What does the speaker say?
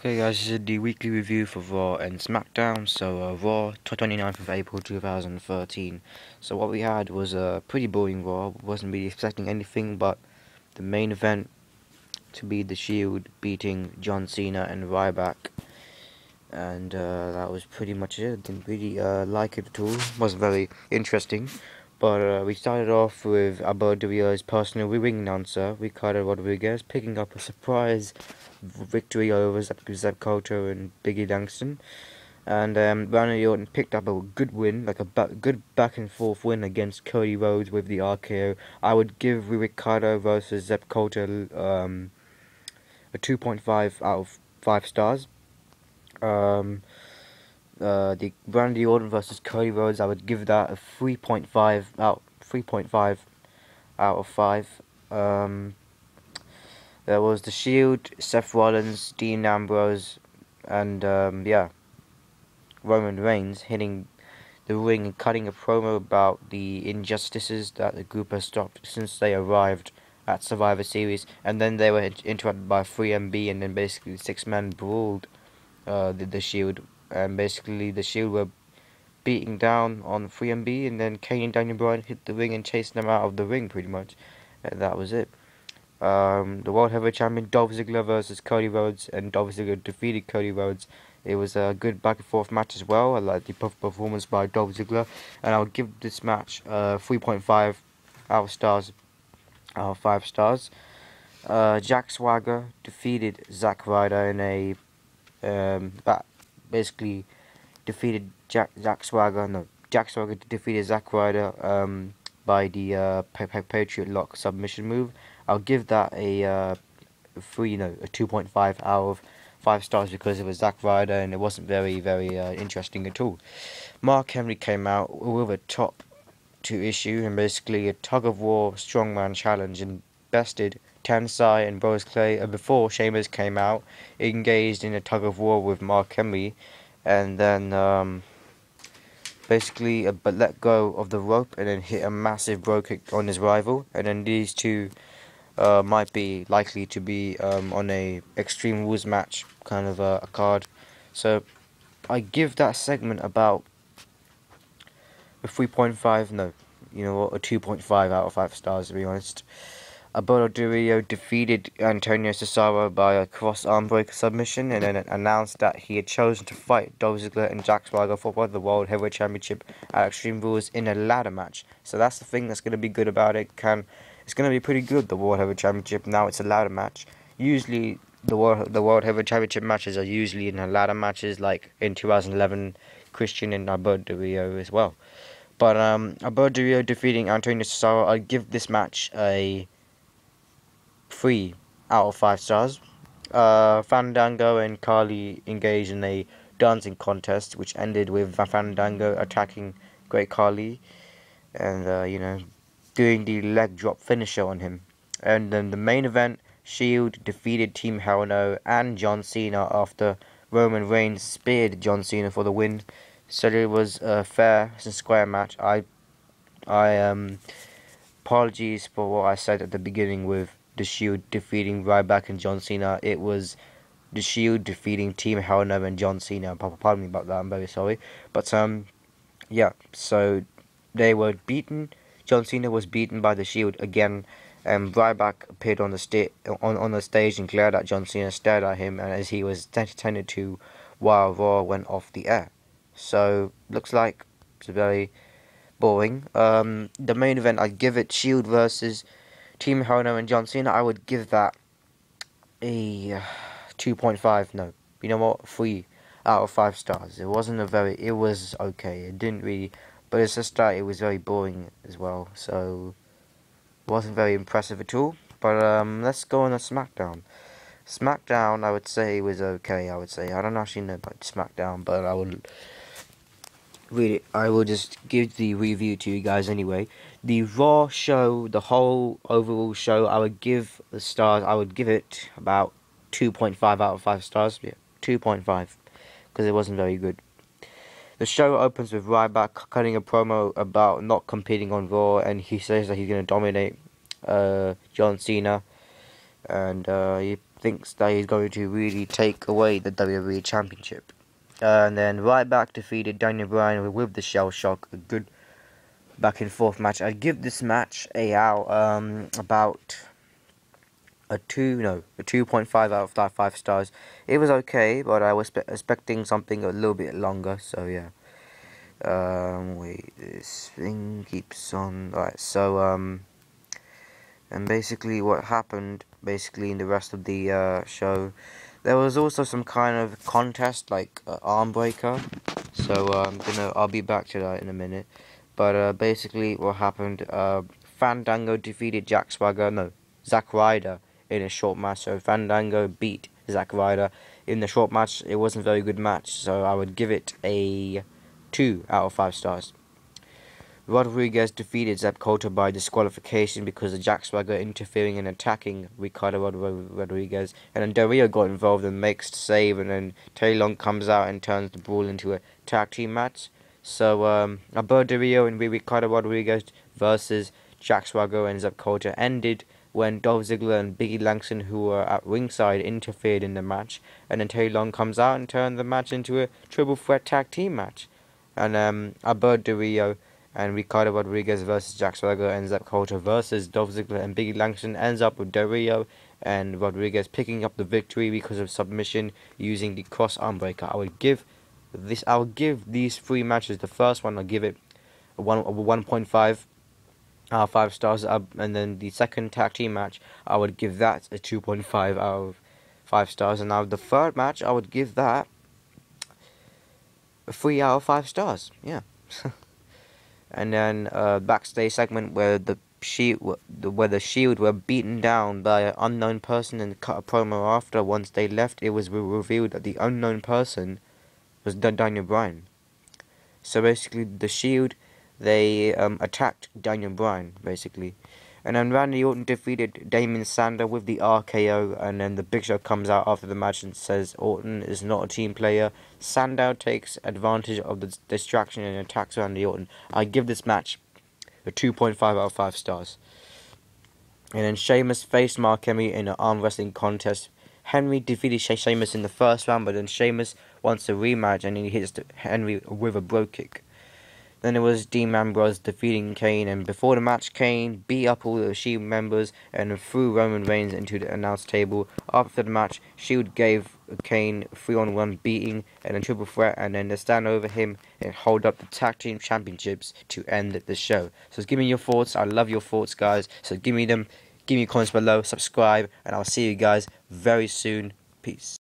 Okay guys, this is the weekly review for Raw and SmackDown. So Raw, 29th of April 2013. So what we had was a pretty boring Raw. Wasn't really expecting anything but the main event to be The Shield beating John Cena and Ryback. And that was pretty much it. Didn't really like it at all. Wasn't very interesting. But we started off with WWE's personal ring announcer, Ricardo Rodriguez, picking up a surprise victory over Zeb Coulter and Biggie Langston. And Randy Orton picked up a good win, like a good back and forth win against Cody Rhodes with the RKO. I would give Ricardo versus Zeb Coulter a 2.5 out of 5 stars. The Randy Orton versus Cody Rhodes, I would give that a 3.5 out of 5. There was The Shield, Seth Rollins, Dean Ambrose, and Roman Reigns hitting the ring and cutting a promo about the injustices that the group has stopped since they arrived at Survivor Series, and then they were interrupted by 3MB, and then basically the 6-man brawled the Shield, and basically the Shield were beating down on 3MB, and then Kane and Daniel hit the ring and chased them out of the ring pretty much, and that was it. The World Heavyweight Champion Dolph Ziggler versus Cody Rhodes, and Dolph Ziggler defeated Cody Rhodes. It was a good back and forth match as well. I like the performance by Dolph Ziggler, and I'll give this match 3.5 out of 5 stars. Jack Swagger defeated Zack Ryder in a basically defeated Jack Swagger defeated Zack Ryder by the Patriot Lock submission move. I'll give that a 2.5 out of 5 stars because it was Zack Ryder and it wasn't very interesting at all. Mark Hnery came out with a top 2 issue and basically a tug of war strongman challenge and bested Tensai and Bros Clay. Before Sheamus came out, engaged in a tug of war with Mark Hnery, and then basically let go of the rope and then hit a massive Brogue Kick on his rival, and then these two might be likely to be on a Extreme Rules match kind of a card. So I give that segment about a 3.5, no, you know what, a 2.5 out of 5 stars to be honest. Alberto Del Rio defeated Antonio Cesaro by a cross arm breaker submission, and then announced that he had chosen to fight Dolph Ziggler and Jack Swagger for the World Heavyweight Championship at Extreme Rules in a ladder match. So that's the thing that's going to be good about it. It's going to be pretty good, the World Heavyweight Championship. Now it's a ladder match. Usually the World Heavyweight Championship matches are usually in ladder matches, like in 2011, Christian and Alberto Del Rio as well. But Alberto Del Rio defeating Antonio Cesaro, I'd give this match a 3 out of 5 stars. Fandango and Carly engaged in a dancing contest, which ended with Fandango attacking Great Khali and doing the leg drop finisher on him. And then the main event, Shield defeated Team Hell No and John Cena after Roman Reigns speared John Cena for the win. So it was a fair and square match. I apologies for what I said at the beginning with The Shield defeating Ryback and John Cena. It was The Shield defeating Team Hell No and John Cena. Pardon me about that, I'm very sorry. But yeah, so they were beaten. John Cena was beaten by The Shield again, and Ryback appeared on the stage and glared at John Cena, stared at him, and as he was tended to while Raw went off the air. So looks like it's very boring. The main event, I'd give it Shield versus Team Hell No and John Cena. I would give that a 2.5. No, you know what? 3 out of 5 stars. It was okay. It didn't really, but it's just that it was very boring as well. So it wasn't very impressive at all. But let's go on to SmackDown. SmackDown, I would say, was okay. I don't actually know about SmackDown, but I will just give the review to you guys anyway. The Raw show, the whole overall show, I would give the stars, I would give it about 2.5 out of 5 stars. Yeah, 2.5, because it wasn't very good. The show opens with Ryback cutting a promo about not competing on Raw, and he says that he's going to dominate John Cena, and thinks that he's going to really take away the WWE Championship. And then Ryback defeated Daniel Bryan with the Shell Shock, a good back and forth match. I give this match about a 2.5 out of 5 stars. It was okay, but I was expecting something a little bit longer, so yeah. Wait, this thing keeps on. Alright, so and basically what happened in the rest of the show, there was also some kind of contest, like arm breaker. So I'll be back to that in a minute. But basically what happened, Fandango defeated Zack Ryder in a short match. So Fandango beat Zack Ryder in the short match. It wasn't a very good match, so I would give it a 2 out of 5 stars. Rodriguez defeated Zeb Coulter by disqualification because of Jack Swagger interfering and attacking Ricardo Rodriguez. And then Del Rio got involved and makes the save, and then Tay Long comes out and turns the brawl into a tag team match. So Alberto Del Rio and Ricardo Rodriguez versus Jack Swagger and Zeb Coulter ended when Dolph Ziggler and Biggie Langston, who were at ringside, interfered in the match. And then Tay Long comes out and turned the match into a triple threat tag team match. And Alberto Del Rio and Ricardo Rodriguez versus Jack Swagger and Zeb Coulter versus Dolph Ziggler and Biggie Langston ends up with Del Rio and Rodriguez picking up the victory because of submission using the cross arm breaker. I would give these 3 matches. The first one, I'll give it a 1.5 out of 5 stars, and then the second tag team match, I would give that a 2.5 out of 5 stars, and now the third match, I would give that a 3 out of 5 stars. Yeah. And then backstage segment where the Shield were beaten down by an unknown person and cut a promo after. Once they left, it was revealed that the unknown person was Daniel Bryan. So basically, the Shield, they attacked Daniel Bryan, basically. And then Randy Orton defeated Damien Sandow with the RKO, and then the Big Show comes out after the match and says Orton is not a team player. Sandow takes advantage of the distraction and attacks Randy Orton. I give this match a 2.5 out of 5 stars. And then Sheamus faced Mark Hnery in an arm wrestling contest. Henry defeated Sheamus in the first round, but then Sheamus wants a rematch and he hits Henry with a Brogue Kick. Then it was Dean Ambrose defeating Kane, and before the match, Kane beat up all the Shield members and threw Roman Reigns into the announce table. After the match, Shield gave Kane a 3-on-1 beating and a triple threat, and then they stand over him and hold up the tag team championships to end the show. So give me your thoughts. I love your thoughts, guys. So give me them. Give me comments below. Subscribe, and I'll see you guys very soon. Peace.